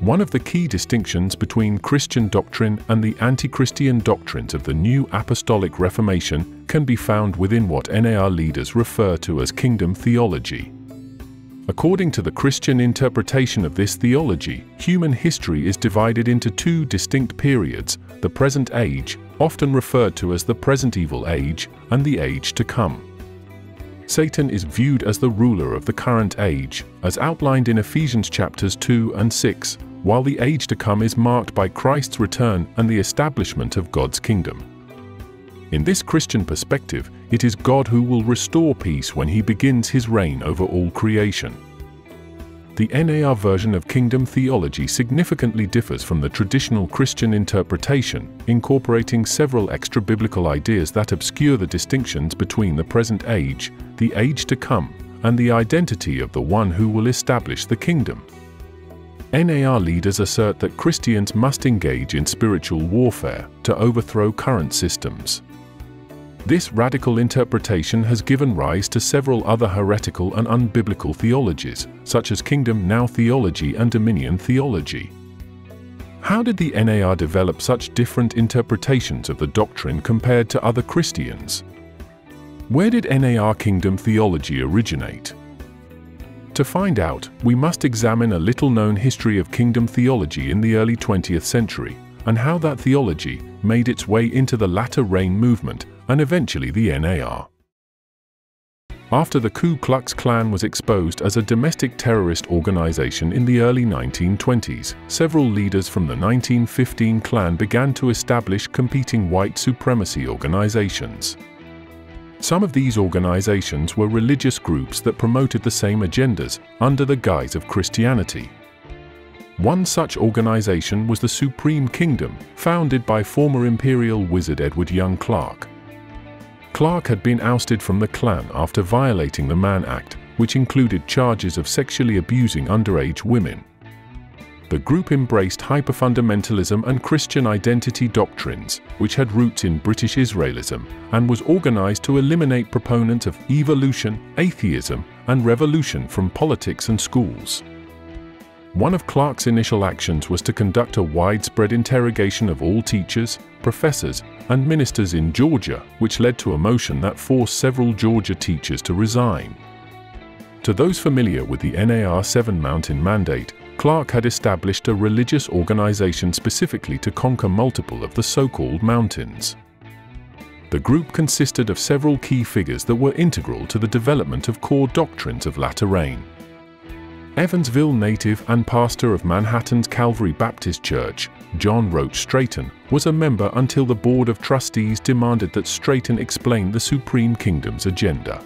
One of the key distinctions between Christian doctrine and the anti-Christian doctrines of the new Apostolic Reformation can be found within what NAR leaders refer to as Kingdom Theology. According to the Christian interpretation of this theology, human history is divided into two distinct periods: the present age, often referred to as the present evil age, and the age to come. Satan is viewed as the ruler of the current age, as outlined in Ephesians chapters 2 and 6, while the age to come is marked by Christ's return and the establishment of God's kingdom. In this Christian perspective, it is God who will restore peace when he begins his reign over all creation. The NAR version of Kingdom Theology significantly differs from the traditional Christian interpretation, incorporating several extra-biblical ideas that obscure the distinctions between the present age, the age to come, and the identity of the one who will establish the kingdom. NAR leaders assert that Christians must engage in spiritual warfare to overthrow current systems. This radical interpretation has given rise to several other heretical and unbiblical theologies, such as Kingdom Now Theology and Dominion Theology. How did the NAR develop such different interpretations of the doctrine compared to other Christians? Where did NAR Kingdom Theology originate? To find out, we must examine a little-known history of Kingdom Theology in the early 20th century, and how that theology made its way into the latter rain movement and eventually the NAR. After the Ku Klux Klan was exposed as a domestic terrorist organization in the early 1920s, several leaders from the 1915 Klan began to establish competing white supremacy organizations. Some of these organizations were religious groups that promoted the same agendas under the guise of Christianity. One such organization was the Supreme Kingdom, founded by former Imperial Wizard Edward Young Clark. Clark had been ousted from the Klan after violating the Mann Act, which included charges of sexually abusing underage women. The group embraced hyperfundamentalism and Christian identity doctrines, which had roots in British Israelism, and was organized to eliminate proponents of evolution, atheism, and revolution from politics and schools. One of Clark's initial actions was to conduct a widespread interrogation of all teachers, professors, and ministers in Georgia, which led to a motion that forced several Georgia teachers to resign. To those familiar with the NAR 7 Mountain Mandate, Clark had established a religious organization specifically to conquer multiple of the so-called mountains. The group consisted of several key figures that were integral to the development of core doctrines of latter rain. Evansville native and pastor of Manhattan's Calvary Baptist Church, John Roach Straighten, was a member until the Board of Trustees demanded that Straighten explain the Supreme Kingdom's agenda.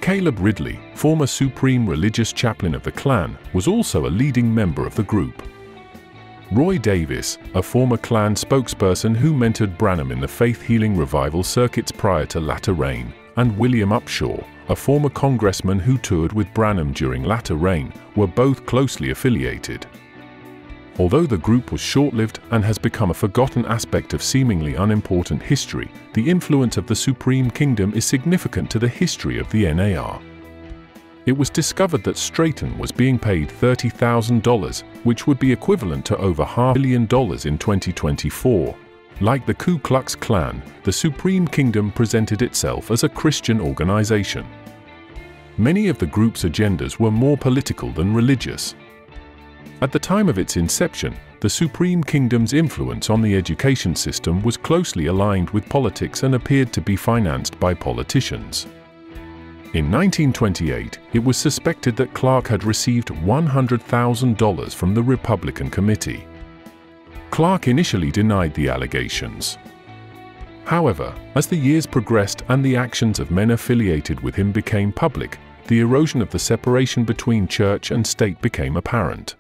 Caleb Ridley, former Supreme Religious Chaplain of the Klan, was also a leading member of the group. Roy Davis, a former Klan spokesperson who mentored Branham in the faith-healing revival circuits prior to latter rain, and William Upshaw, a former congressman who toured with Branham during latter rain, were both closely affiliated. Although the group was short-lived and has become a forgotten aspect of seemingly unimportant history, the influence of the Supreme Kingdom is significant to the history of the NAR. It was discovered that Straighten was being paid $30,000, which would be equivalent to over $500 million in 2024. Like the Ku Klux Klan, the Supreme Kingdom presented itself as a Christian organization. Many of the group's agendas were more political than religious. At the time of its inception, the Supreme Kingdom's influence on the education system was closely aligned with politics and appeared to be financed by politicians. In 1928, it was suspected that Clark had received $100,000 from the Republican Committee. Clark initially denied the allegations. However, as the years progressed and the actions of men affiliated with him became public, the erosion of the separation between church and state became apparent.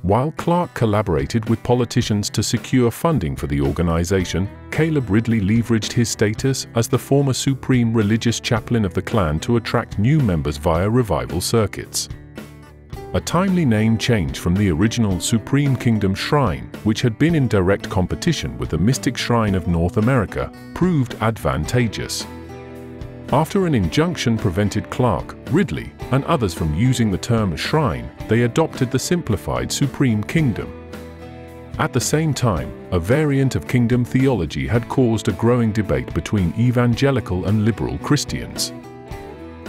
While Clark collaborated with politicians to secure funding for the organization, Caleb Ridley leveraged his status as the former Supreme Religious Chaplain of the Klan to attract new members via revival circuits. A timely name change from the original Supreme Kingdom Shrine, which had been in direct competition with the Mystic Shrine of North America, proved advantageous. After an injunction prevented Clark, Ridley, and others from using the term shrine, they adopted the simplified Supreme Kingdom. At the same time, a variant of kingdom theology had caused a growing debate between evangelical and liberal Christians.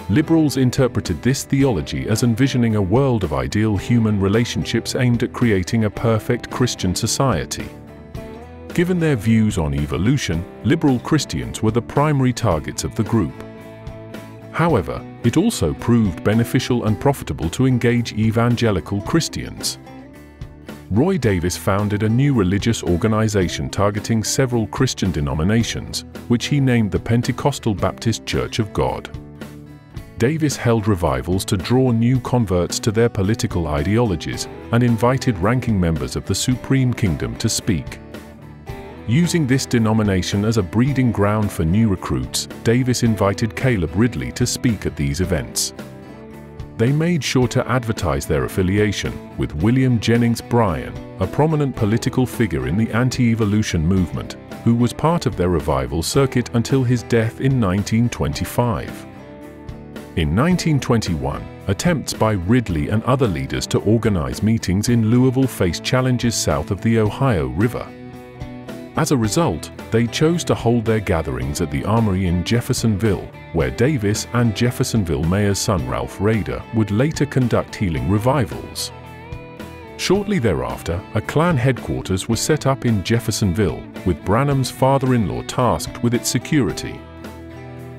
Liberals interpreted this theology as envisioning a world of ideal human relationships aimed at creating a perfect Christian society. Given their views on evolution, liberal Christians were the primary targets of the group. However, it also proved beneficial and profitable to engage evangelical Christians. Roy Davis founded a new religious organization targeting several Christian denominations, which he named the Pentecostal Baptist Church of God. Davis held revivals to draw new converts to their political ideologies and invited ranking members of the Supreme Kingdom to speak. Using this denomination as a breeding ground for new recruits, Davis invited Caleb Ridley to speak at these events. They made sure to advertise their affiliation with William Jennings Bryan, a prominent political figure in the anti-evolution movement, who was part of their revival circuit until his death in 1925. In 1921, attempts by Ridley and other leaders to organize meetings in Louisville faced challenges south of the Ohio River. As a result, they chose to hold their gatherings at the Armory in Jeffersonville, where Davis and Jeffersonville Mayor's son Ralph Rader would later conduct healing revivals. Shortly thereafter, a Klan headquarters was set up in Jeffersonville, with Branham's father-in-law tasked with its security.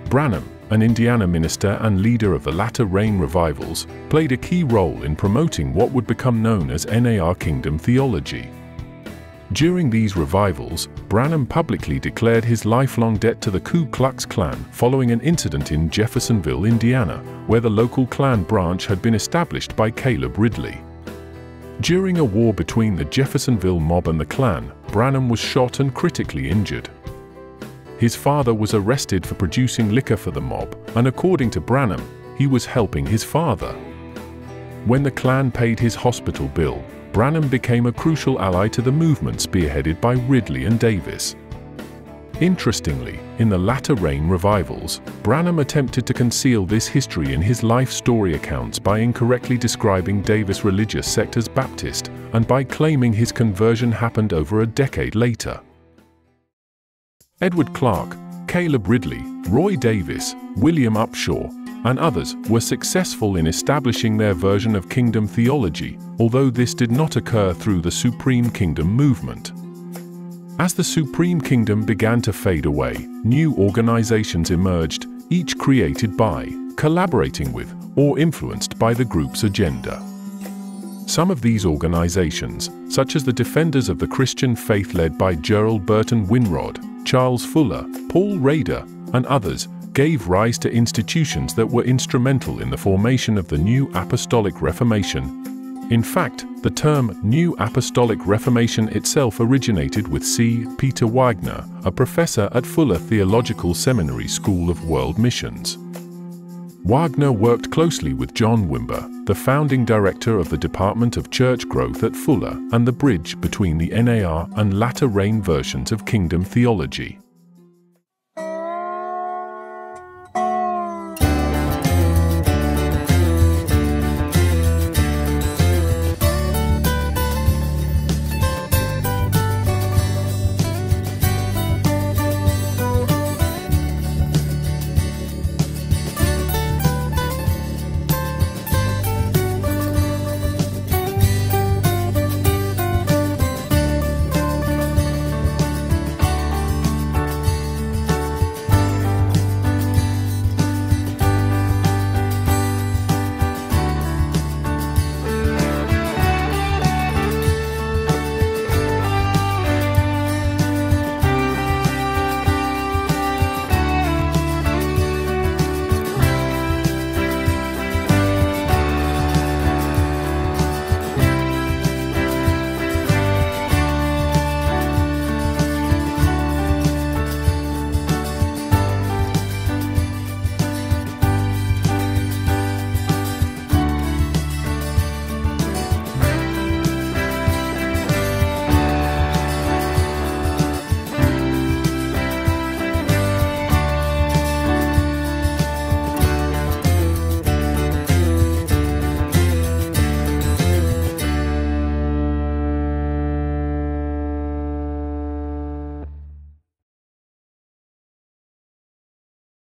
Branham, an Indiana minister and leader of the latter rain revivals, played a key role in promoting what would become known as NAR Kingdom Theology. During these revivals, Branham publicly declared his lifelong debt to the Ku Klux Klan following an incident in Jeffersonville, Indiana, where the local Klan branch had been established by Caleb Ridley. During a war between the Jeffersonville mob and the Klan, Branham was shot and critically injured. His father was arrested for producing liquor for the mob, and according to Branham, he was helping his father. When the Klan paid his hospital bill, Branham became a crucial ally to the movement spearheaded by Ridley and Davis. Interestingly, in the latter rain revivals, Branham attempted to conceal this history in his life story accounts by incorrectly describing Davis' religious sect as Baptist and by claiming his conversion happened over a decade later. Edward Clark, Caleb Ridley, Roy Davis, William Upshaw, and others were successful in establishing their version of kingdom theology, although this did not occur through the Supreme Kingdom movement. As the Supreme Kingdom began to fade away, new organizations emerged, each created by, collaborating with, or influenced by the group's agenda. Some of these organizations, such as the Defenders of the Christian Faith led by Gerald Burton Winrod, Charles Fuller, Paul Rader, and others, gave rise to institutions that were instrumental in the formation of the New Apostolic Reformation. In fact, the term New Apostolic Reformation itself originated with C. Peter Wagner, a professor at Fuller Theological Seminary School of World Missions. Wagner worked closely with John Wimber, the founding director of the Department of Church Growth at Fuller, and the bridge between the NAR and latter rain versions of Kingdom Theology.